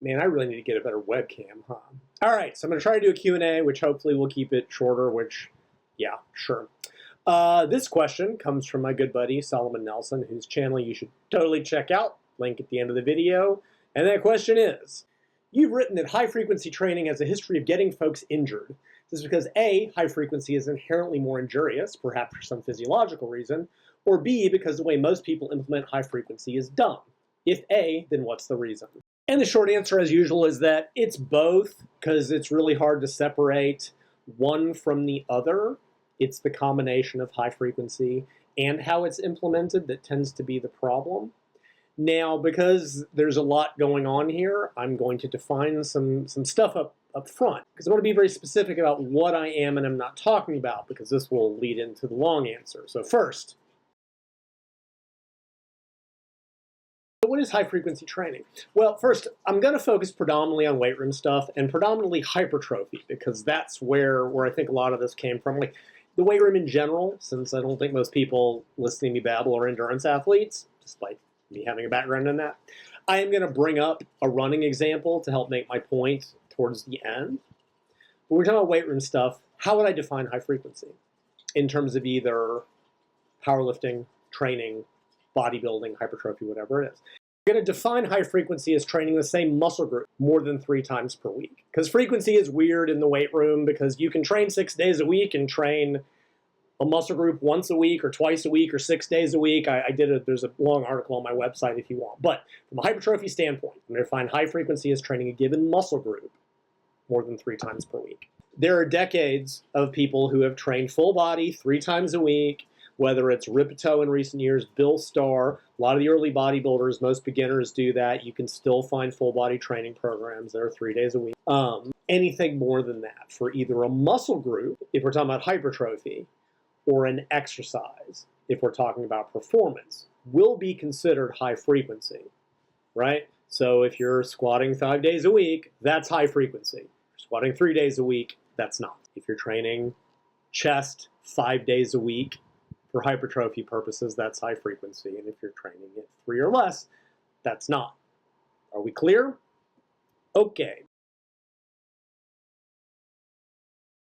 Man, I really need to get a better webcam, huh? All right, so I'm going to try to do a Q&A, which hopefully will keep it shorter, which, yeah, sure. This question comes from my good buddy, Solomon Nelson, whose channel you should totally check out. Link at the end of the video. And that question is, you've written that high-frequency training has a history of getting folks injured. This is because A, high frequency is inherently more injurious, perhaps for some physiological reason, or B, because the way most people implement high frequency is dumb. If A, then what's the reason? And the short answer, as usual, is that it's both, because it's really hard to separate one from the other. It's the combination of high frequency and how it's implemented that tends to be the problem. Now, because there's a lot going on here, I'm going to define some stuff up front, because I want to be very specific about what I am and am not talking about, because this will lead into the long answer. So first, what is high-frequency training? Well, first, I'm going to focus predominantly on weight room stuff and predominantly hypertrophy, because that's where I think a lot of this came from. Like the weight room in general, since I don't think most people listening to me babble are endurance athletes, despite me having a background in that. I am going to bring up a running example to help make my point towards the end. When we're talking about weight room stuff, how would I define high frequency in terms of either powerlifting, training, bodybuilding, hypertrophy, whatever it is? I'm going to define high frequency as training the same muscle group more than 3 times per week. Because frequency is weird in the weight room, because you can train 6 days a week and train a muscle group once a week or twice a week or 6 days a week. There's a long article on my website if you want. But from a hypertrophy standpoint, I'm going to define high frequency as training a given muscle group more than 3 times per week. There are decades of people who have trained full body 3 times a week, whether it's Ripito in recent years, Bill Starr, a lot of the early bodybuilders, most beginners do that. You can still find full body training programs that are 3 days a week. Anything more than that for either a muscle group, if we're talking about hypertrophy, or an exercise, if we're talking about performance, will be considered high frequency, right? So if you're squatting 5 days a week, that's high frequency. If you're squatting 3 days a week, that's not. If you're training chest 5 days a week for hypertrophy purposes, that's high frequency. And if you're training it 3 or less, that's not. Are we clear? Okay.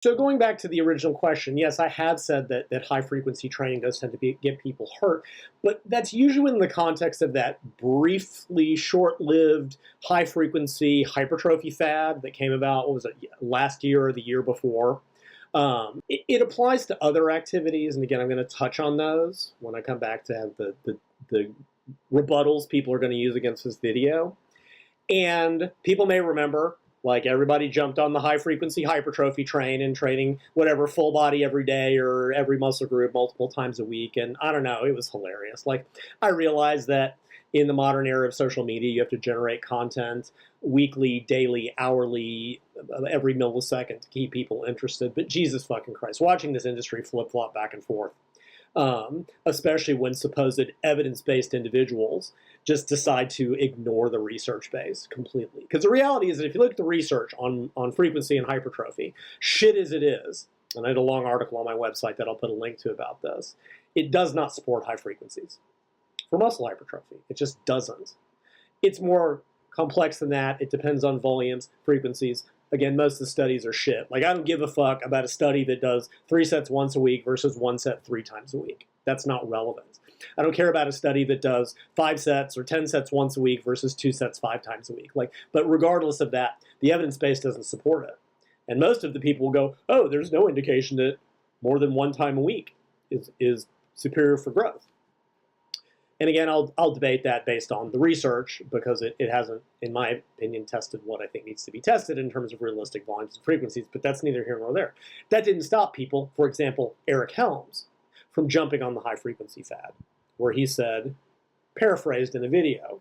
So going back to the original question, yes, I have said that high-frequency training does tend to get people hurt, but that's usually in the context of that briefly short-lived high-frequency hypertrophy fad that came about, what was it, last year or the year before. It applies to other activities, and again, I'm going to touch on those when I come back to have the rebuttals people are going to use against this video. And people may remember, like everybody jumped on the high-frequency hypertrophy train and training whatever full body every day or every muscle group multiple times a week. And I don't know, it was hilarious. Like I realized that in the modern era of social media, you have to generate content weekly, daily, hourly, every millisecond to keep people interested. But Jesus fucking Christ, watching this industry flip-flop back and forth, especially when supposed evidence-based individuals just decide to ignore the research base completely. Because the reality is that if you look at the research on frequency and hypertrophy, shit as it is, and I had a long article on my website that I'll put a link to about this, it does not support high frequencies for muscle hypertrophy. It just doesn't. It's more complex than that. It depends on volumes, frequencies. Again, most of the studies are shit. Like, I don't give a fuck about a study that does 3 sets once a week versus 1 set 3 times a week. That's not relevant. I don't care about a study that does 5 sets or 10 sets once a week versus 2 sets 5 times a week. But regardless of that, the evidence base doesn't support it. And most of the people will go, oh, there's no indication that more than 1 time a week is superior for growth. And again, I'll debate that based on the research, because it hasn't, in my opinion, tested what I think needs to be tested in terms of realistic volumes and frequencies, but that's neither here nor there. That didn't stop people, for example, Eric Helms, from jumping on the high-frequency fad, where he said, paraphrased in a video,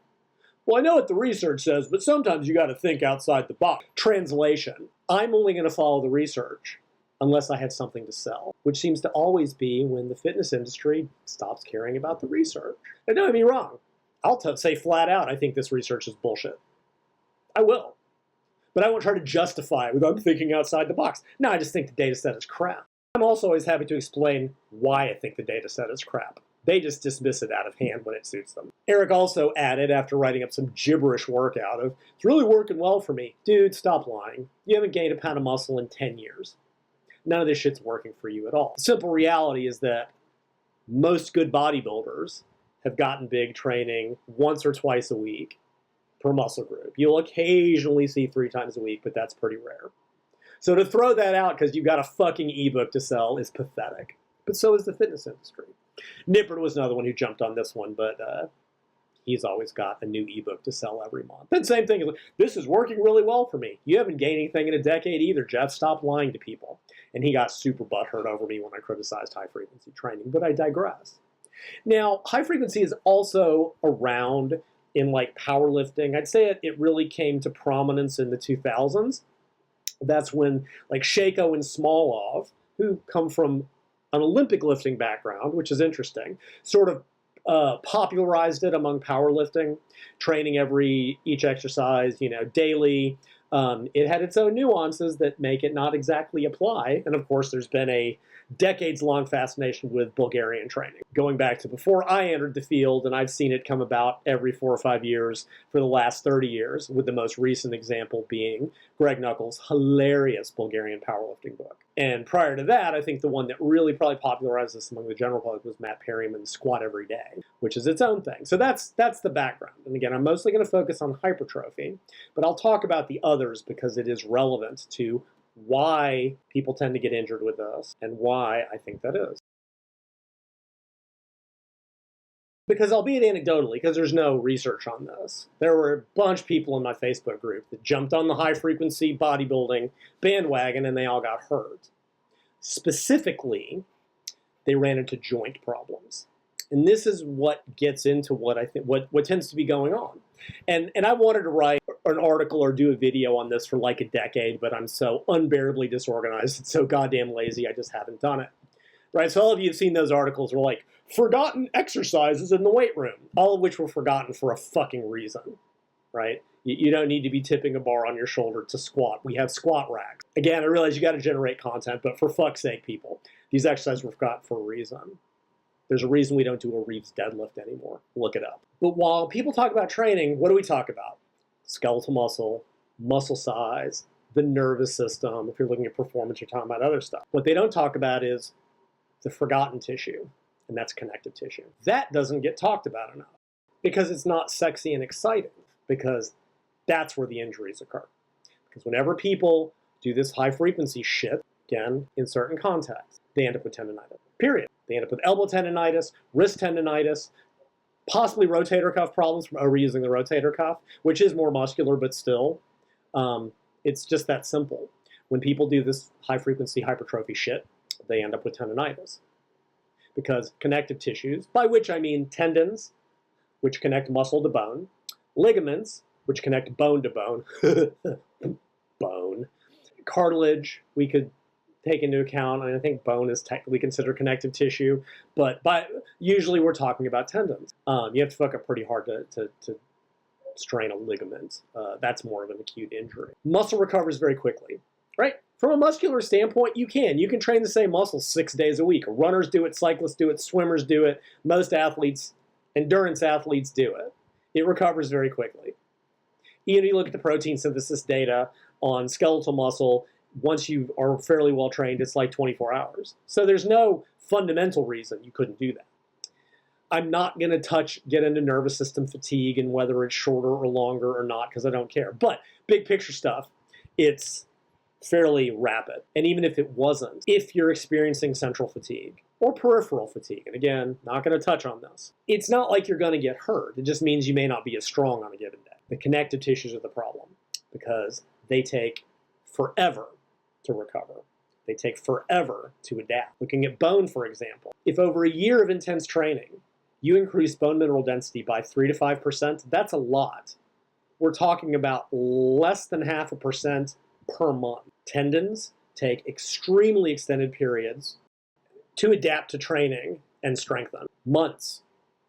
well, I know what the research says, but sometimes you got to think outside the box. Translation, I'm only going to follow the research unless I have something to sell, which seems to always be when the fitness industry stops caring about the research. And don't get me wrong, I'll say flat out, I think this research is bullshit. I will. But I won't try to justify it with I'm thinking outside the box. No, I just think the data set is crap. I'm also always happy to explain why I think the data set is crap. They just dismiss it out of hand when it suits them. Eric also added, after writing up some gibberish workout of, it's really working well for me. Dude, stop lying. You haven't gained a pound of muscle in 10 years. None of this shit's working for you at all. The simple reality is that most good bodybuilders have gotten big training once or twice a week per muscle group. You'll occasionally see 3 times a week, but that's pretty rare. So to throw that out because you've got a fucking ebook to sell is pathetic. But so is the fitness industry. Nippert was another one who jumped on this one, but he's always got a new ebook to sell every month. And same thing, this is working really well for me. You haven't gained anything in a decade either, Jeff. Stop lying to people. And he got super butthurt over me when I criticized high-frequency training, but I digress. Now, high frequency is also around in like powerlifting. I'd say it really came to prominence in the 2000s. That's when like Shako and Smolov, who come from an Olympic lifting background, which is interesting, sort of popularized it among powerlifting, training each exercise, daily. It had its own nuances that make it not exactly apply. And of course, there's been a decades-long fascination with Bulgarian training, going back to before I entered the field, and I've seen it come about every 4 or 5 years for the last 30 years, with the most recent example being Greg Knuckles' hilarious Bulgarian powerlifting book. And prior to that, I think the one that really probably popularized this among the general public was Matt Perryman's Squat Every Day, which is its own thing. So that's the background. And again, I'm mostly going to focus on hypertrophy, but I'll talk about the others because it is relevant to why people tend to get injured with this and why I think that is. Because albeit anecdotally, because there's no research on this, there were a bunch of people in my Facebook group that jumped on the high-frequency bodybuilding bandwagon and they all got hurt. Specifically, they ran into joint problems. And this is what gets into what I think what tends to be going on. And I wanted to write an article or do a video on this for like a decade, but I'm so unbearably disorganized and so goddamn lazy, I just haven't done it. Right? So all of you have seen those articles were like, forgotten exercises in the weight room, all of which were forgotten for a fucking reason. Right? You don't need to be tipping a bar on your shoulder to squat. We have squat racks. Again, I realize you got to generate content, but for fuck's sake, people, these exercises were forgotten for a reason. There's a reason we don't do a Reeves deadlift anymore. Look it up. But while people talk about training, what do we talk about? Skeletal muscle, muscle size, the nervous system. If you're looking at performance, you're talking about other stuff. What they don't talk about is the forgotten tissue, and that's connective tissue. That doesn't get talked about enough because it's not sexy and exciting, because that's where the injuries occur. Because whenever people do this high-frequency shit, again, in certain contexts, they end up with tendonitis, period. They end up with elbow tendonitis, wrist tendonitis, possibly rotator cuff problems from overusing the rotator cuff, which is more muscular, but still, it's just that simple. When people do this high-frequency hypertrophy shit, they end up with tendonitis. Because connective tissues, by which I mean tendons, which connect muscle to bone, ligaments, which connect bone to bone, bone, cartilage, we could take into account, and I think bone is technically considered connective tissue, but usually we're talking about tendons. You have to fuck up pretty hard to strain a ligament. That's more of an acute injury. Muscle recovers very quickly, right? From a muscular standpoint, you can train the same muscles 6 days a week. Runners do it, cyclists do it, swimmers do it, most athletes, endurance athletes do it. It recovers very quickly. Even if you look at the protein synthesis data on skeletal muscle, once you are fairly well trained, it's like 24 hours. So there's no fundamental reason you couldn't do that. I'm not going to get into nervous system fatigue and whether it's shorter or longer or not, because I don't care. But big picture stuff, it's fairly rapid. And even if it wasn't, if you're experiencing central fatigue or peripheral fatigue, and again, not going to touch on this, it's not like you're going to get hurt. It just means you may not be as strong on a given day. The connective tissues are the problem because they take forever to recover. They take forever to adapt. Looking at bone, for example, if over a year of intense training, you increase bone mineral density by 3 to 5%, that's a lot. We're talking about less than 0.5% per month. Tendons take extremely extended periods to adapt to training and strengthen. Months,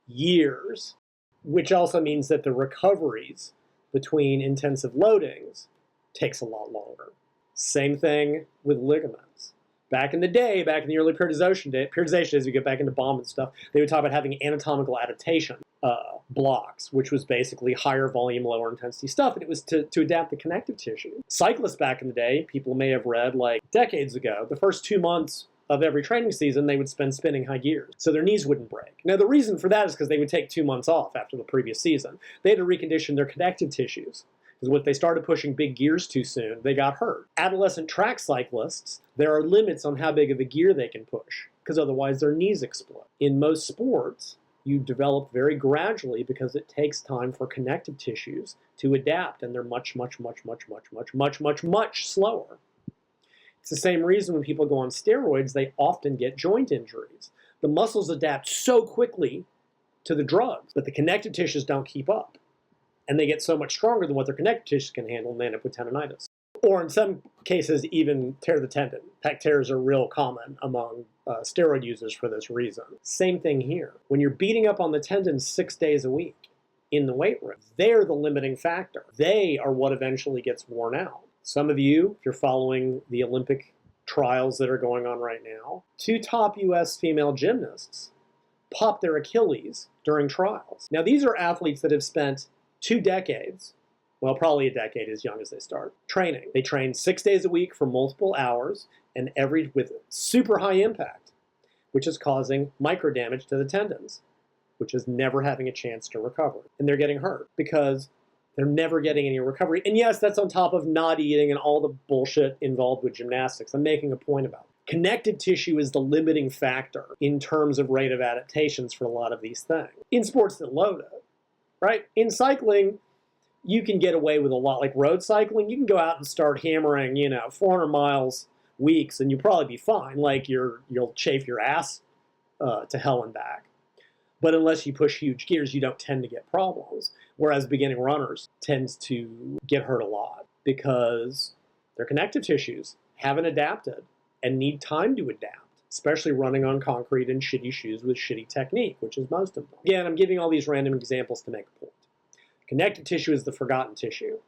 years, which also means that the recoveries between intensive loadings takes a lot longer. Same thing with ligaments. Back in the day, back in the early periodization days, we get back into bomb and stuff, they would talk about having anatomical adaptation blocks, which was basically higher volume, lower intensity stuff, and it was to adapt the connective tissue. Cyclists back in the day, people may have read like decades ago, the first 2 months of every training season, they would spend spinning high gears, so their knees wouldn't break. Now, the reason for that is because they would take 2 months off after the previous season. They had to recondition their connective tissues, because if they started pushing big gears too soon, they got hurt. Adolescent track cyclists, there are limits on how big of a gear they can push, because otherwise their knees explode. In most sports, you develop very gradually because it takes time for connective tissues to adapt, and they're much slower. It's the same reason when people go on steroids, they often get joint injuries. The muscles adapt so quickly to the drugs, but the connective tissues don't keep up. And they get so much stronger than what their connective tissues can handle, and they end up with tendonitis. Or in some cases, even tear the tendon. Pec tears are real common among steroid users for this reason. Same thing here. When you're beating up on the tendons 6 days a week in the weight room, they're the limiting factor. They are what eventually gets worn out. Some of you, if you're following the Olympic trials that are going on right now, 2 top US female gymnasts popped their Achilles during trials. Now, these are athletes that have spent 2 decades, well, probably a decade as young as they start, training. They train 6 days a week for multiple hours and with super high impact, which is causing micro damage to the tendons, which is never having a chance to recover. And they're getting hurt because they're never getting any recovery. And yes, that's on top of not eating and all the bullshit involved with gymnastics. I'm making a point about it. Connective tissue is the limiting factor in terms of rate of adaptations for a lot of these things. In sports that load it, right? In cycling, you can get away with a lot. Like road cycling, you can go out and start hammering, 400 miles weeks, and you'll probably be fine. Like you'll chafe your ass to hell and back. But unless you push huge gears, you don't tend to get problems. Whereas beginning runners tend to get hurt a lot because their connective tissues haven't adapted and need time to adapt, especially running on concrete and shitty shoes with shitty technique, which is most of them. Again, I'm giving all these random examples to make a point. Connective tissue is the forgotten tissue.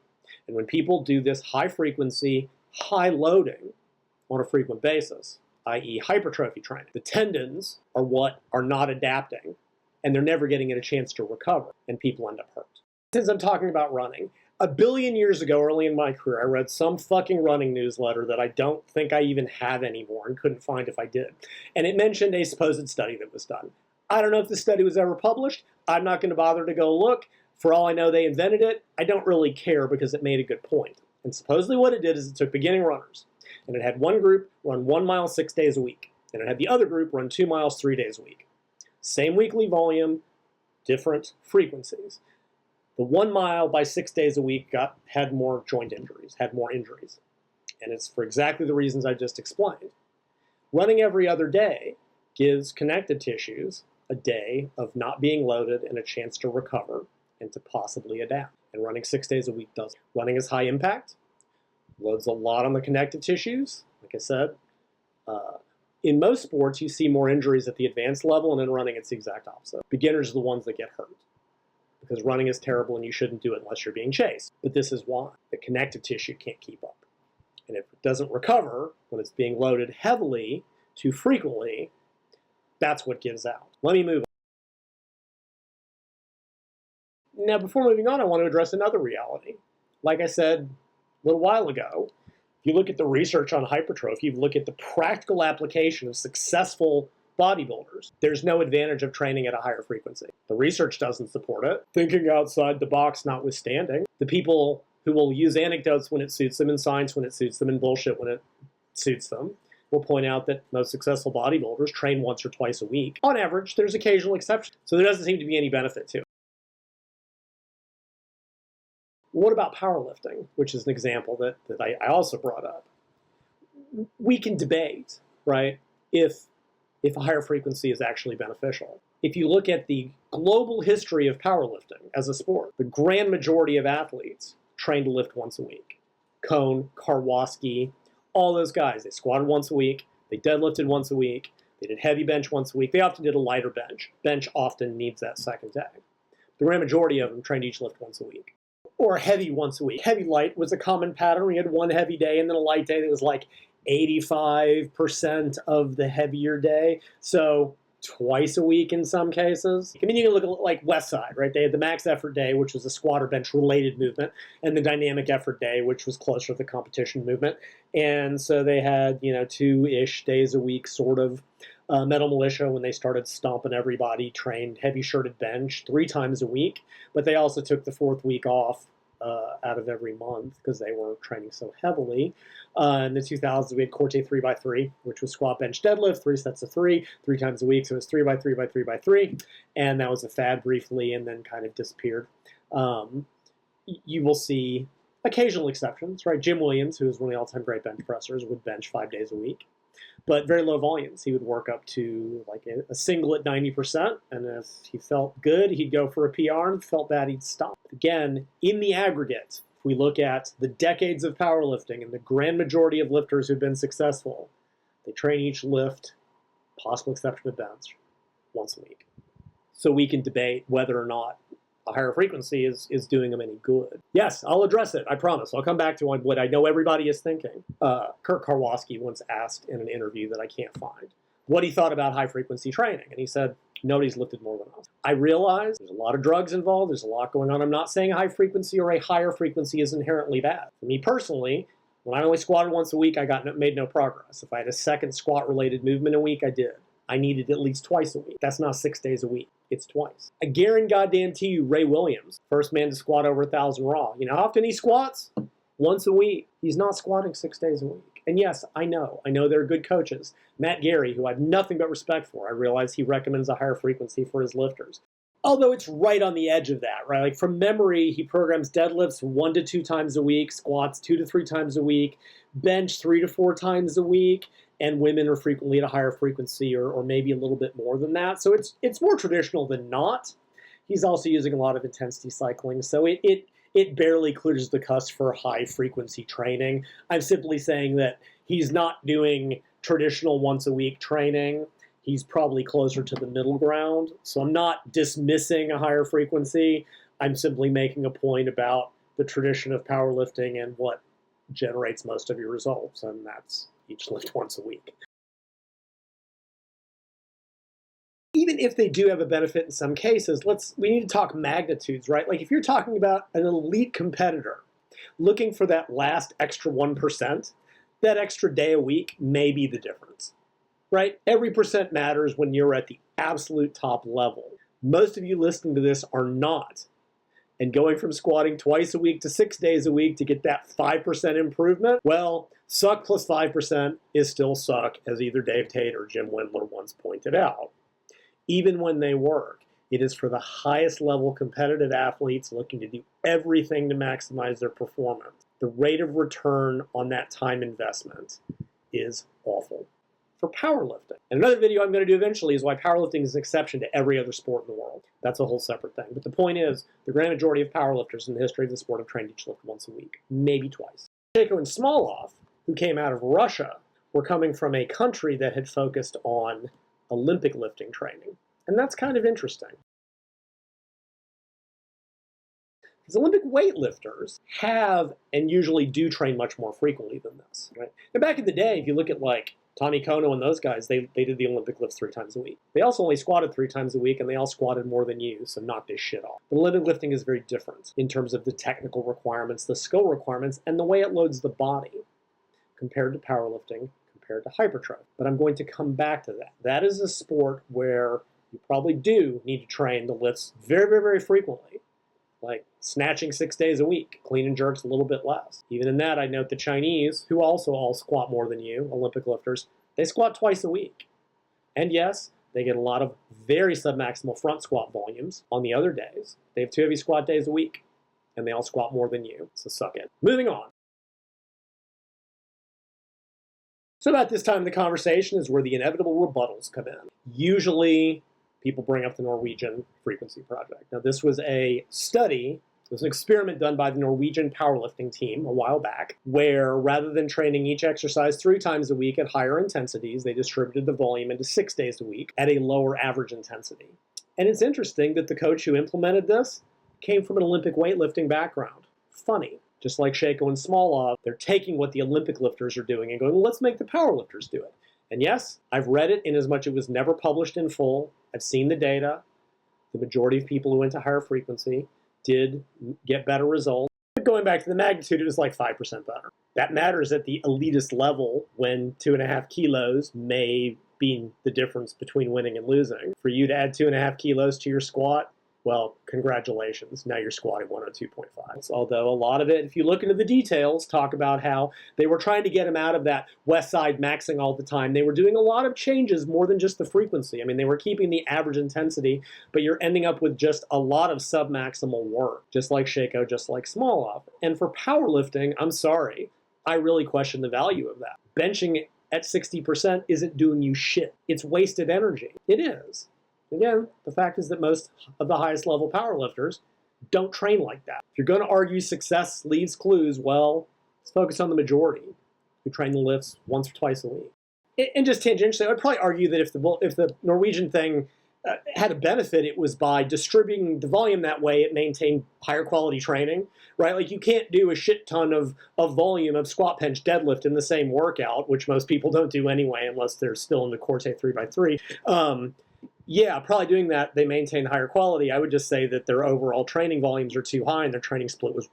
And when people do this high frequency, high loading on a frequent basis, i.e. hypertrophy training, the tendons are what are not adapting, and they're never getting a chance to recover, and people end up hurt. Since I'm talking about running, 1 billion years ago, early in my career, I read some fucking running newsletter that I don't think I even have anymore and couldn't find if I did. And it mentioned a supposed study that was done. I don't know if the study was ever published. I'm not going to bother to go look. For all I know, they invented it. I don't really care because it made a good point. And supposedly what it did is it took beginning runners, and it had one group run 1 mile 6 days a week, and it had the other group run 2 miles 3 days a week. Same weekly volume, different frequencies. The 1 mile by 6 days a week had more joint injuries, had more injuries. And it's for exactly the reasons I just explained. Running every other day gives connective tissues a day of not being loaded and a chance to recover and to possibly adapt. And running 6 days a week does. Running is high impact, loads a lot on the connective tissues. Like I said, in most sports, you see more injuries at the advanced level, and in running, it's the exact opposite. Beginners are the ones that get hurt because running is terrible and you shouldn't do it unless you're being chased. But this is why. The connective tissue can't keep up. And if it doesn't recover when it's being loaded heavily too frequently, that's what gives out. Let me move on. Now, before moving on, I want to address another reality. Like I said a little while ago, if you look at the research on hypertrophy, you look at the practical application of successful bodybuilders, there's no advantage of training at a higher frequency. The research doesn't support it. Thinking outside the box notwithstanding, the people who will use anecdotes when it suits them and science when it suits them and bullshit when it suits them will point out that most successful bodybuilders train once or twice a week. On average, there's occasional exceptions. So there doesn't seem to be any benefit to it. What about powerlifting, which is an example that I also brought up? We can debate, right, if a higher frequency is actually beneficial. If you look at the global history of powerlifting as a sport, the grand majority of athletes train to lift once a week. Cone, Karwoski, all those guys, they squatted once a week, they deadlifted once a week, they did heavy bench once a week, they often did a lighter bench. Bench often needs that second day. The grand majority of them trained each lift once a week. Or heavy once a week. Heavy light was a common pattern. We had one heavy day and then a light day that was like 85% of the heavier day. So twice a week in some cases. I mean, you can look at like West Side, right? They had the max effort day, which was a squat or bench related movement, and the dynamic effort day, which was closer to the competition movement. And so they had, 2-ish days a week, sort of. Metal Militia, when they started stomping everybody, trained heavy shirted bench 3 times a week, but they also took the 4th week off out of every month because they were training so heavily. In the 2000s, we had Corte 3x3, which was squat, bench, deadlift, 3 sets of 3 times a week. So it was 3x3x3x3, and that was a fad briefly and then kind of disappeared. You will see occasional exceptions, right? Jim Williams, who was one of the all-time great bench pressers, would bench 5 days a week, but very low volumes. He would work up to like a single at 90%, and if he felt good, he'd go for a PR, and if he felt bad, he'd stop. Again, in the aggregate, if we look at the decades of powerlifting and the grand majority of lifters who've been successful, they train each lift, possible exception of bench, once a week. So we can debate whether or not a higher frequency is doing them any good. Yes, I'll address it, I promise. I'll come back to what I know everybody is thinking. Kurt Karwoski once asked in an interview that I can't find what he thought about high-frequency training, and he said, nobody's lifted more than us. I realize there's a lot of drugs involved, there's a lot going on. I'm not saying high frequency or a higher frequency is inherently bad. For me personally, when I only squatted once a week, I made no progress. If I had a second squat-related movement a week, I did. I needed at least twice a week. That's not 6 days a week. It's twice. I guarantee you, Ray Williams, first man to squat over 1,000 raw. You know how often he squats? Once a week. He's not squatting 6 days a week. And yes, I know there are good coaches. Matt Gary, who I have nothing but respect for, I realize he recommends a higher frequency for his lifters. Although it's right on the edge of that, right? Like from memory, he programs deadlifts 1 to 2 times a week, squats 2 to 3 times a week, bench 3 to 4 times a week, and women are frequently at a higher frequency or maybe a little bit more than that. So it's more traditional than not. He's also using a lot of intensity cycling, so it barely clears the cusp for high frequency training. I'm simply saying that he's not doing traditional once a week training. He's probably closer to the middle ground. So I'm not dismissing a higher frequency. I'm simply making a point about the tradition of powerlifting and what generates most of your results, and that's each lift once a week. Even if they do have a benefit in some cases, we need to talk magnitudes, right? Like if you're talking about an elite competitor looking for that last extra 1%, that extra day a week may be the difference, right? Every percent matters when you're at the absolute top level. Most of you listening to this are not. And going from squatting twice a week to 6 days a week to get that 5% improvement, well, suck plus 5% is still suck, as either Dave Tate or Jim Wendler once pointed out. Even when they work, it is for the highest level competitive athletes looking to do everything to maximize their performance. The rate of return on that time investment is awful. For powerlifting. And another video I'm going to do eventually is why powerlifting is an exception to every other sport in the world. That's a whole separate thing. But the point is, the grand majority of powerlifters in the history of the sport have trained each lift once a week, maybe twice. Shako and Smolov, who came out of Russia, were coming from a country that had focused on Olympic lifting training. And that's kind of interesting. Because Olympic weightlifters have and usually do train much more frequently than this. Right? Now back in the day, if you look at like Tommy Kono and those guys, they did the Olympic lifts 3 times a week. They also only squatted 3 times a week, and they all squatted more than you, so knocked his shit off. But Olympic lifting is very different in terms of the technical requirements, the skill requirements, and the way it loads the body compared to powerlifting, compared to hypertrophy. But I'm going to come back to that. That is a sport where you probably do need to train the lifts very, very, very frequently. Like snatching 6 days a week, clean and jerks a little bit less. Even in that, I note the Chinese, who also all squat more than you, Olympic lifters, they squat twice a week. And yes, they get a lot of very submaximal front squat volumes on the other days. They have 2 heavy squat days a week, and they all squat more than you, so suck it. Moving on. So about this time in the conversation is where the inevitable rebuttals come in. Usually, people bring up the Norwegian Frequency Project. Now, this was a study, it was an experiment done by the Norwegian powerlifting team a while back, where rather than training each exercise 3 times a week at higher intensities, they distributed the volume into 6 days a week at a lower average intensity. And it's interesting that the coach who implemented this came from an Olympic weightlifting background. Funny. just like Shako and Smolov, they're taking what the Olympic lifters are doing and going, well, let's make the powerlifters do it. And yes, I've read it in as much it was never published in full. I've seen the data. The majority of people who went to higher frequency did get better results. But going back to the magnitude, it was like 5% better. That matters at the elitist level when 2.5 kilos may be the difference between winning and losing. For you to add 2.5 kilos to your squat, well, congratulations. Now you're squatting 102.5. Although a lot of it, if you look into the details, talk about how they were trying to get him out of that west side maxing all the time. They were doing a lot of changes more than just the frequency. I mean, they were keeping the average intensity, but you're ending up with just a lot of submaximal work, just like Shako, just like Smolov. And for powerlifting, I'm sorry, I really question the value of that. Benching at 60% isn't doing you shit. It's wasted energy. It is. Again, the fact is that most of the highest level powerlifters don't train like that. If you're going to argue success leaves clues, well, let's focus on the majority who train the lifts once or twice a week. And just tangentially, I would probably argue that if the Norwegian thing had a benefit, it was by distributing the volume that way, it maintained higher quality training, right? Like you can't do a shit ton of volume of squat, bench, deadlift in the same workout, which most people don't do anyway, unless they're still in the Corte 3x3. Yeah, probably doing that, they maintain higher quality. I would just say that their overall training volumes are too high and their training split was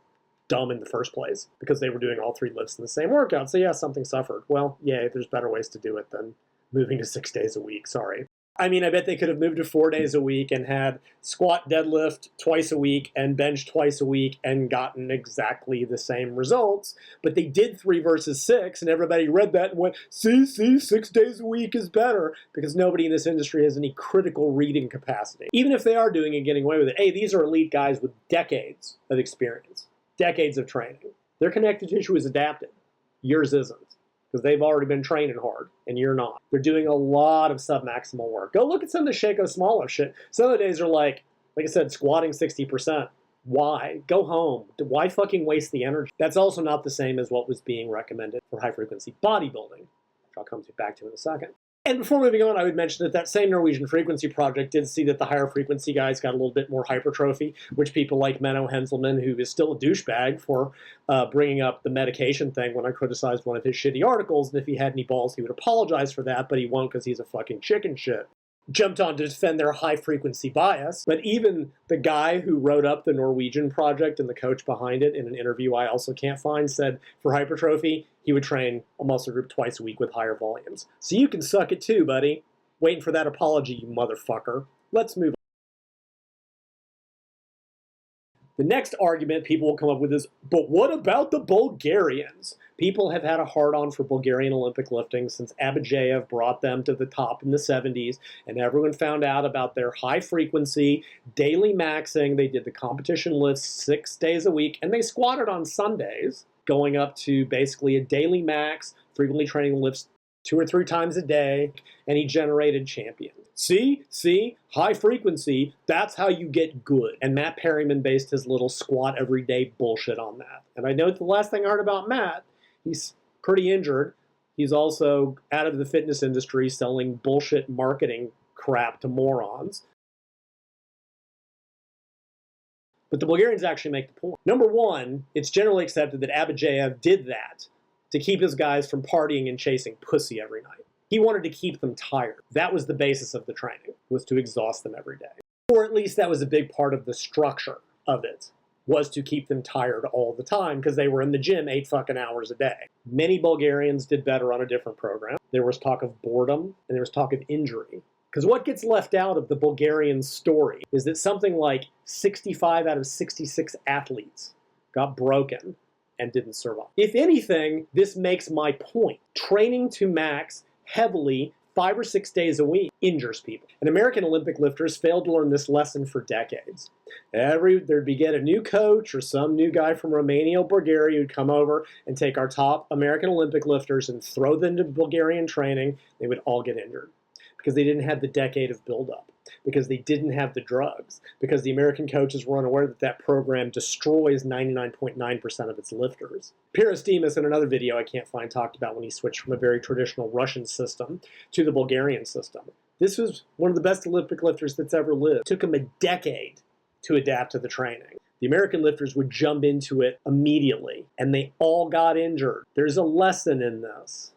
dumb in the first place because they were doing all 3 lifts in the same workout. So yeah, something suffered. Well, yeah, there's better ways to do it than moving to 6 days a week, sorry. I mean, I bet they could have moved to 4 days a week and had squat, deadlift twice a week and bench twice a week and gotten exactly the same results. But they did 3 versus 6, and everybody read that and went, see, 6 days a week is better, because nobody in this industry has any critical reading capacity. Even if they are doing it and getting away with it, hey, these are elite guys with decades of experience, decades of training. Their connective tissue is adapted. Yours isn't, because they've already been training hard, and you're not. They're doing a lot of submaximal work. Go look at some of the Shako Smolov shit. Some of the days are like I said, squatting 60%. Why? Go home. Why fucking waste the energy? That's also not the same as what was being recommended for high-frequency bodybuilding, which I'll come back to in a second. And before moving on, I would mention that that same Norwegian frequency project did see that the higher frequency guys got a little bit more hypertrophy, which people like Menno Henselman, who is still a douchebag for bringing up the medication thing when I criticized one of his shitty articles, and if he had any balls, he would apologize for that, but he won't because he's a fucking chicken shit. Jumped on to defend their high-frequency bias, but even the guy who wrote up the Norwegian project and the coach behind it in an interview I also can't find said for hypertrophy, he would train a muscle group twice a week with higher volumes. So you can suck it too, buddy. Waiting for that apology, you motherfucker. Let's move on. The next argument people will come up with is, but what about the Bulgarians? People have had a hard-on for Bulgarian Olympic lifting since Abadjaev brought them to the top in the 70s, and everyone found out about their high-frequency, daily maxing. They did the competition lifts 6 days a week, and they squatted on Sundays, going up to basically a daily max, frequently training lifts 2 or 3 times a day, and he generated champions. See, high frequency, that's how you get good. And Matt Perryman based his little squat every day bullshit on that. And I know the last thing I heard about Matt, he's pretty injured. He's also out of the fitness industry selling bullshit marketing crap to morons. But the Bulgarians actually make the point. Number one, it's generally accepted that Abadjaev did that to keep his guys from partying and chasing pussy every night. He wanted to keep them tired. That was the basis of the training, was to exhaust them every day. Or at least that was a big part of the structure of it, was to keep them tired all the time because they were in the gym 8 fucking hours a day. Many Bulgarians did better on a different program. There was talk of boredom and there was talk of injury. Because what gets left out of the Bulgarian story is that something like 65 out of 66 athletes got broken and didn't survive. If anything, this makes my point. Training to max heavily 5 or 6 days a week injures people. And American Olympic lifters failed to learn this lesson for decades. There'd be get a new coach or some new guy from Romania or Bulgaria who'd come over and take our top American Olympic lifters and throw them to Bulgarian training. They would all get injured because they didn't have the decade of buildup, because they didn't have the drugs, because the American coaches were unaware that that program destroys 99.9% of its lifters. Piros Dimas, in another video I can't find, talked about when he switched from a very traditional Russian system to the Bulgarian system. This was one of the best Olympic lifters that's ever lived. It took him a decade to adapt to the training. The American lifters would jump into it immediately, and they all got injured. There's a lesson in this.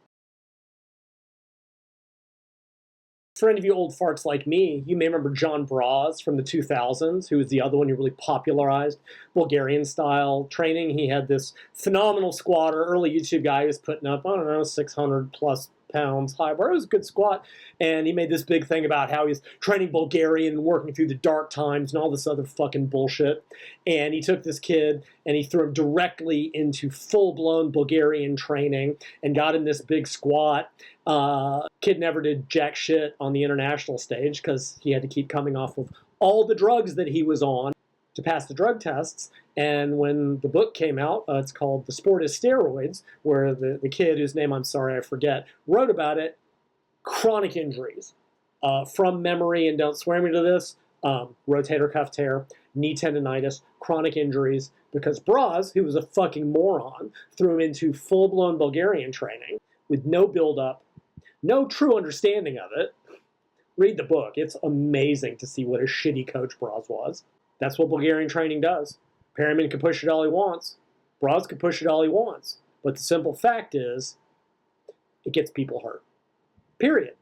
For any of you old farts like me, you may remember John Braz from the 2000s, who was the other one who really popularized Bulgarian-style training. He had this phenomenal squatter, early YouTube guy who was putting up, I don't know, 600-plus pounds high bar. It was a good squat. And he made this big thing about how he's training Bulgarian and working through the dark times and all this other fucking bullshit. And he took this kid and he threw him directly into full-blown Bulgarian training and got in this big squat. Kid never did jack shit on the international stage because he had to keep coming off of all the drugs that he was on to pass the drug tests. And when the book came out, it's called The Sport is Steroids, where the kid, whose name I'm sorry I forget, wrote about it, chronic injuries. From memory, and don't swear me to this, rotator cuff tear, knee tendonitis, chronic injuries, because Braz, who was a fucking moron, threw him into full-blown Bulgarian training with no build-up, no true understanding of it. Read the book. It's amazing to see what a shitty coach Braz was. That's what Bulgarian training does. Perryman can push it all he wants. Braz can push it all he wants. But the simple fact is, it gets people hurt. Period.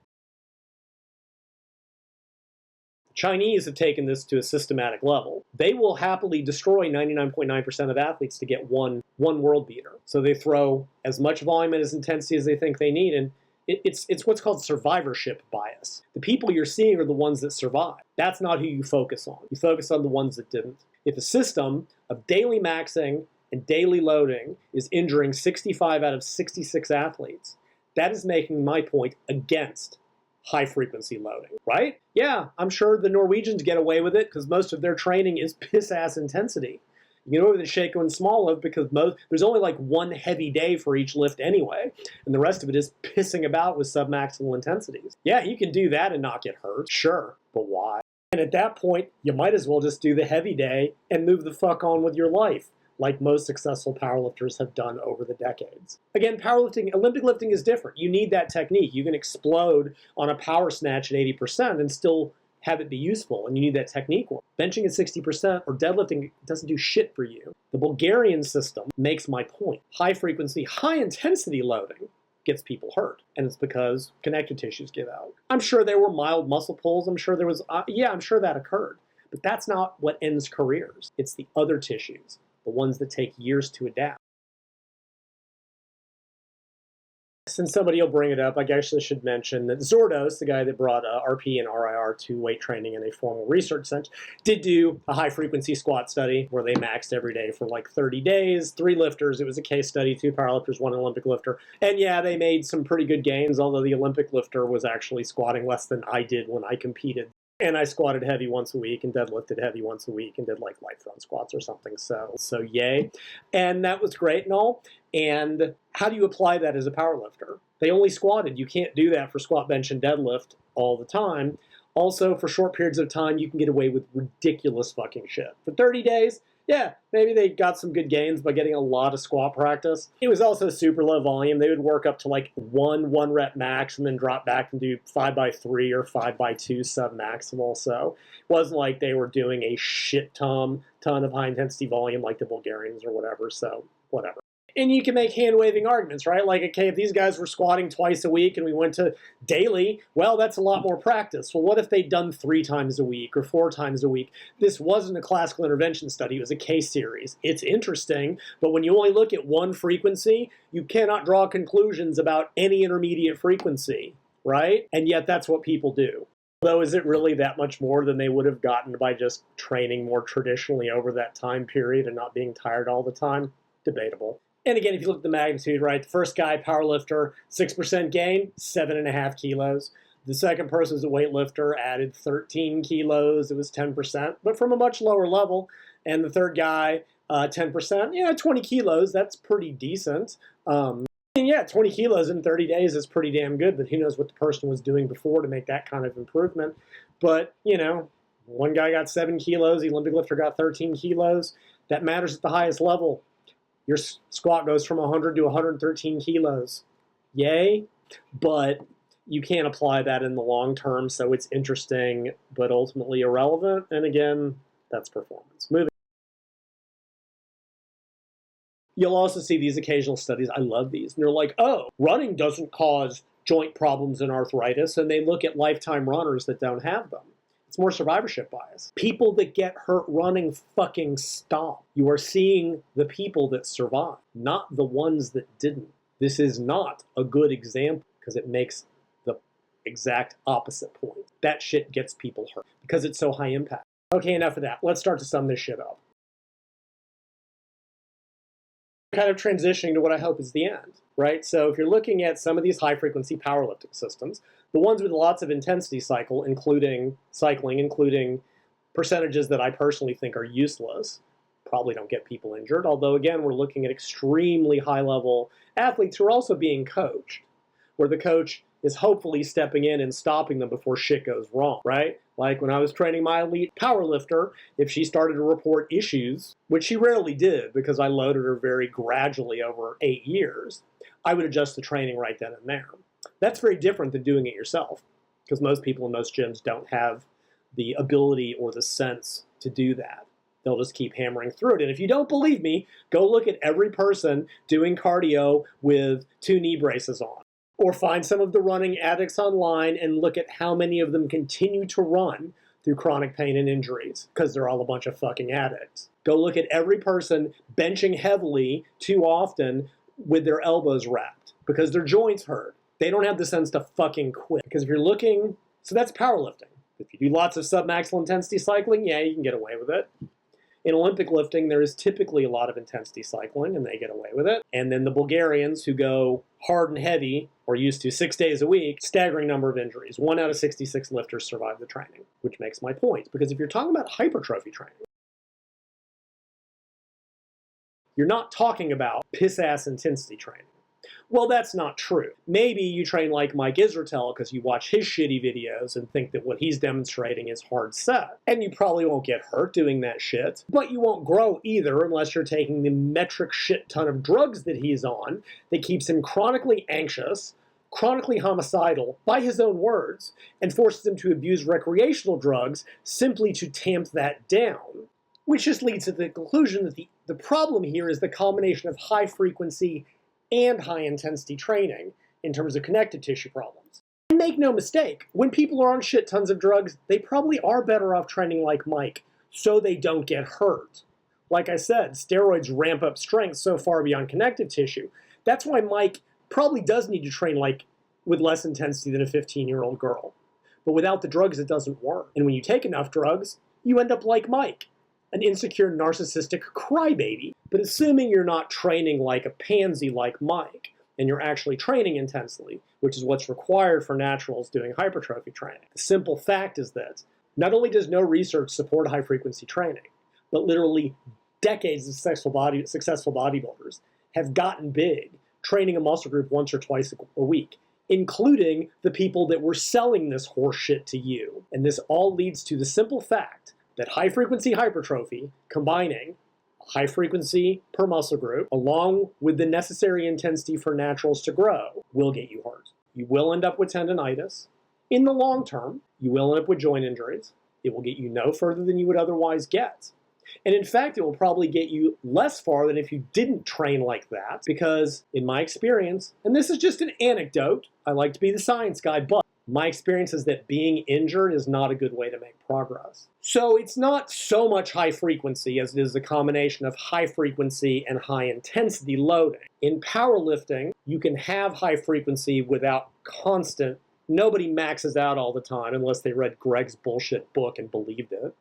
Chinese have taken this to a systematic level. They will happily destroy 99.9% of athletes to get one world beater. So they throw as much volume and as intensity as they think they need, and it's what's called survivorship bias. The people you're seeing are the ones that survive. That's not who you focus on. You focus on the ones that didn't. If a system of daily maxing and daily loading is injuring 65 out of 66 athletes, that is making my point against high-frequency loading, right? Yeah, I'm sure the Norwegians get away with it because most of their training is piss-ass intensity. You get away with the Shaco and small lift because there's only like one heavy day for each lift anyway, and the rest of it is pissing about with submaximal intensities. Yeah, you can do that and not get hurt, sure, but why? And at that point, you might as well just do the heavy day and move the fuck on with your life, like most successful powerlifters have done over the decades. Again, powerlifting, Olympic lifting is different. You need that technique. You can explode on a power snatch at 80% and still have it be useful, and you need that technique work. Benching at 60% or deadlifting doesn't do shit for you. The Bulgarian system makes my point. High frequency, high intensity loading gets people hurt, and it's because connective tissues give out. I'm sure there were mild muscle pulls. I'm sure there was, I'm sure that occurred, but that's not what ends careers. It's the other tissues, the ones that take years to adapt. Since somebody will bring it up, I guess I should mention that Zordos, the guy that brought RP and RIR to weight training in a formal research sense, did do a high-frequency squat study where they maxed every day for like 30 days, 3 lifters. It was a case study, 2 powerlifters, 1 Olympic lifter. And yeah, they made some pretty good gains, although the Olympic lifter was actually squatting less than I did when I competed. And I squatted heavy once a week and deadlifted heavy once a week and did like light front squats or something. So yay. And that was great and all. And how do you apply that as a power lifter? They only squatted. You can't do that for squat, bench, and deadlift all the time. Also, for short periods of time, you can get away with ridiculous fucking shit. For 30 days, yeah, maybe they got some good gains by getting a lot of squat practice. It was also super low volume. They would work up to like one rep max and then drop back and do 5x3 or 5x2 sub-maximal. So it wasn't like they were doing a shit ton of high intensity volume like the Bulgarians or whatever. So whatever. And you can make hand-waving arguments, right? Like, okay, if these guys were squatting twice a week and we went to daily, well, that's a lot more practice. Well, what if they'd done 3 times a week or 4 times a week? This wasn't a classical intervention study. It was a case series. It's interesting, but when you only look at one frequency, you cannot draw conclusions about any intermediate frequency, right? And yet that's what people do. Though, is it really that much more than they would have gotten by just training more traditionally over that time period and not being tired all the time? Debatable. And again, if you look at the magnitude, right, the first guy, powerlifter, 6% gain, 7.5 kilos. The second person was a weightlifter, added 13 kilos, it was 10%, but from a much lower level. And the third guy, 10%, yeah, 20 kilos, that's pretty decent. And yeah, 20 kilos in 30 days is pretty damn good, but who knows what the person was doing before to make that kind of improvement. But, you know, one guy got 7 kilos, the Olympic lifter got 13 kilos. That matters at the highest level. Your squat goes from 100 to 113 kilos. Yay, but you can't apply that in the long term, so it's interesting, but ultimately irrelevant. And again, that's performance. Moving You'll also see these occasional studies. I love these. And they're like, oh, running doesn't cause joint problems and arthritis. And they look at lifetime runners that don't have them. It's more survivorship bias. People that get hurt running fucking stop. You are seeing the people that survive, not the ones that didn't. This is not a good example because it makes the exact opposite point. That shit gets people hurt because it's so high impact. Okay, enough of that. Let's start to sum this shit up. Kind of transitioning to what I hope is the end, right? So if you're looking at some of these high-frequency powerlifting systems, the ones with lots of intensity including percentages that I personally think are useless, probably don't get people injured, although again, we're looking at extremely high-level athletes who are also being coached, where the coach is hopefully stepping in and stopping them before shit goes wrong, right? Like when I was training my elite powerlifter, if she started to report issues, which she rarely did because I loaded her very gradually over 8 years, I would adjust the training right then and there. That's very different than doing it yourself because most people in most gyms don't have the ability or the sense to do that. They'll just keep hammering through it. And if you don't believe me, go look at every person doing cardio with 2 knee braces on. Or find some of the running addicts online and look at how many of them continue to run through chronic pain and injuries because they're all a bunch of fucking addicts. Go look at every person benching heavily too often with their elbows wrapped because their joints hurt. They don't have the sense to fucking quit. Because if you're looking, so that's powerlifting. If you do lots of submaximal intensity cycling, yeah, you can get away with it. In Olympic lifting, there is typically a lot of intensity cycling, and they get away with it. And then the Bulgarians who go hard and heavy, or used to 6 days a week, staggering number of injuries. 1 out of 66 lifters survive the training, which makes my point. Because if you're talking about hypertrophy training, you're not talking about piss-ass intensity training. Well, that's not true. Maybe you train like Mike Israetel because you watch his shitty videos and think that what he's demonstrating is hard set. And you probably won't get hurt doing that shit, but you won't grow either unless you're taking the metric shit ton of drugs that he's on that keeps him chronically anxious, chronically homicidal, by his own words, and forces him to abuse recreational drugs simply to tamp that down. Which just leads to the conclusion that the problem here is the combination of high frequency and high-intensity training in terms of connective tissue problems. And make no mistake, when people are on shit tons of drugs, they probably are better off training like Mike, so they don't get hurt. Like I said, steroids ramp up strength so far beyond connective tissue. That's why Mike probably does need to train with less intensity than a 15-year-old girl. But without the drugs, it doesn't work. And when you take enough drugs, you end up like Mike, an insecure, narcissistic crybaby. But assuming you're not training like a pansy like Mike, and you're actually training intensely, which is what's required for naturals doing hypertrophy training. The simple fact is that not only does no research support high-frequency training, but literally decades of successful bodybuilders have gotten big training a muscle group once or twice a week, including the people that were selling this horse shit to you. And this all leads to the simple fact that high-frequency hypertrophy, combining high frequency per muscle group, along with the necessary intensity for naturals to grow, will get you hurt. You will end up with tendonitis. In the long term, you will end up with joint injuries. It will get you no further than you would otherwise get. And in fact, it will probably get you less far than if you didn't train like that, because in my experience, and this is just an anecdote, I like to be the science guy, but my experience is that being injured is not a good way to make progress. So it's not so much high frequency as it is a combination of high frequency and high intensity loading. In powerlifting, you can have high frequency without constant, nobody maxes out all the time unless they read Greg's bullshit book and believed it.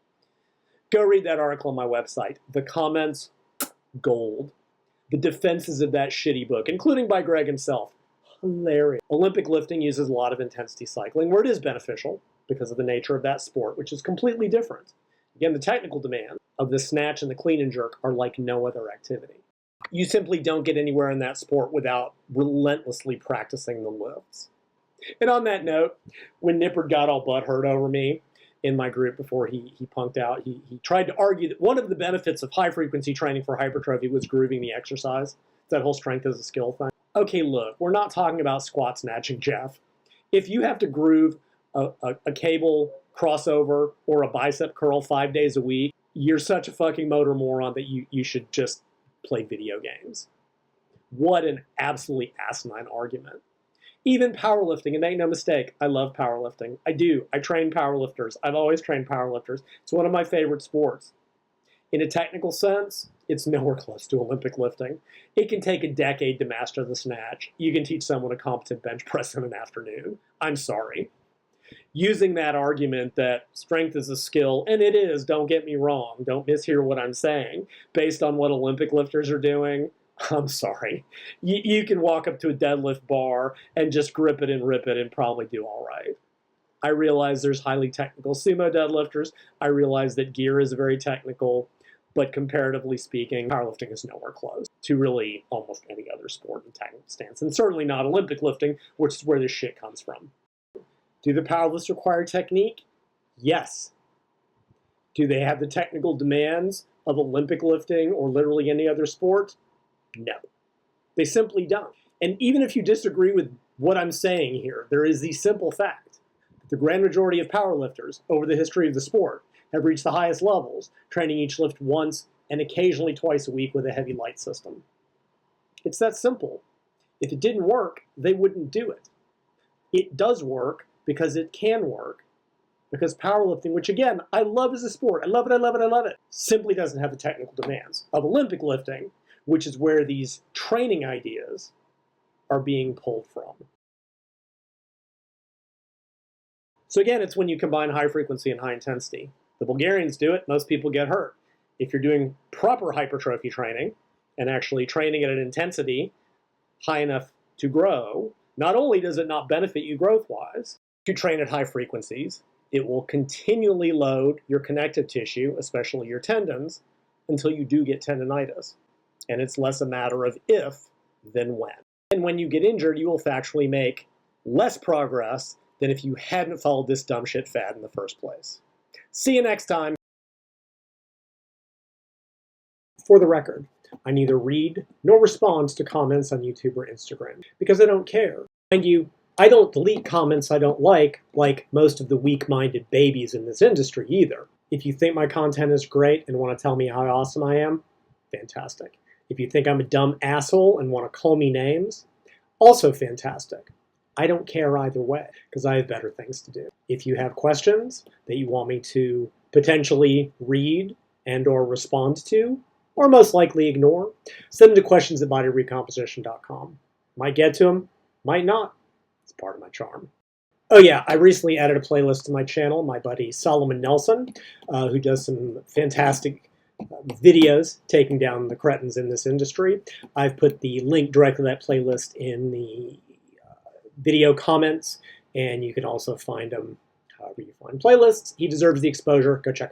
Go read that article on my website. The comments, gold. The defenses of that shitty book, including by Greg himself, hilarious. Olympic lifting uses a lot of intensity cycling where it is beneficial because of the nature of that sport, which is completely different. Again, the technical demand of the snatch and the clean and jerk are like no other activity. You simply don't get anywhere in that sport without relentlessly practicing the lifts. And on that note, when Nippert got all butthurt over me in my group before he punked out, he tried to argue that one of the benefits of high-frequency training for hypertrophy was grooving the exercise. It's that whole strength as a skill thing. Okay, look, we're not talking about squat snatching, Jeff. If you have to groove a cable crossover or a bicep curl 5 days a week, you're such a fucking motor moron that you should just play video games. What an absolutely asinine argument. Even powerlifting, and make no mistake, I love powerlifting. I do. I train powerlifters. I've always trained powerlifters. It's one of my favorite sports. In a technical sense, it's nowhere close to Olympic lifting. It can take a decade to master the snatch. You can teach someone a competent bench press in an afternoon. I'm sorry. Using that argument that strength is a skill, and it is, don't get me wrong, don't mishear what I'm saying, based on what Olympic lifters are doing, I'm sorry. You can walk up to a deadlift bar and just grip it and rip it and probably do all right. I realize there's highly technical sumo deadlifters. I realize that gear is very technical, but comparatively speaking, powerlifting is nowhere close to really almost any other sport in technical stance, and certainly not Olympic lifting, which is where this shit comes from. Do the powerlifters require technique? Yes. Do they have the technical demands of Olympic lifting or literally any other sport? No. They simply don't. And even if you disagree with what I'm saying here, there is the simple fact that the grand majority of powerlifters over the history of the sport have reached the highest levels, training each lift once and occasionally twice a week with a heavy light system. It's that simple. If it didn't work, they wouldn't do it. It does work because it can work, because powerlifting, which again, I love as a sport, I love it, I love it, I love it, simply doesn't have the technical demands of Olympic lifting, which is where these training ideas are being pulled from. So again, it's when you combine high frequency and high intensity. The Bulgarians do it, most people get hurt. If you're doing proper hypertrophy training and actually training at an intensity high enough to grow, not only does it not benefit you growth-wise, to train at high frequencies, it will continually load your connective tissue, especially your tendons, until you do get tendonitis. And it's less a matter of if than when. And when you get injured, you will factually make less progress than if you hadn't followed this dumb shit fad in the first place. See you next time. For the record, I neither read nor respond to comments on YouTube or Instagram because I don't care. Mind you, I don't delete comments I don't like most of the weak-minded babies in this industry either. If you think my content is great and want to tell me how awesome I am, fantastic. If you think I'm a dumb asshole and want to call me names, also fantastic. I don't care either way because I have better things to do. If you have questions that you want me to potentially read and or respond to, or most likely ignore, send them to questions@bodyrecomposition.com. Might get to them, might not. It's part of my charm. Oh yeah, I recently added a playlist to my channel. My buddy Solomon Nelson, who does some fantastic videos taking down the cretins in this industry. I've put the link directly to that playlist in the video comments, and you can also find them however you find playlists. He deserves the exposure. Go check him out.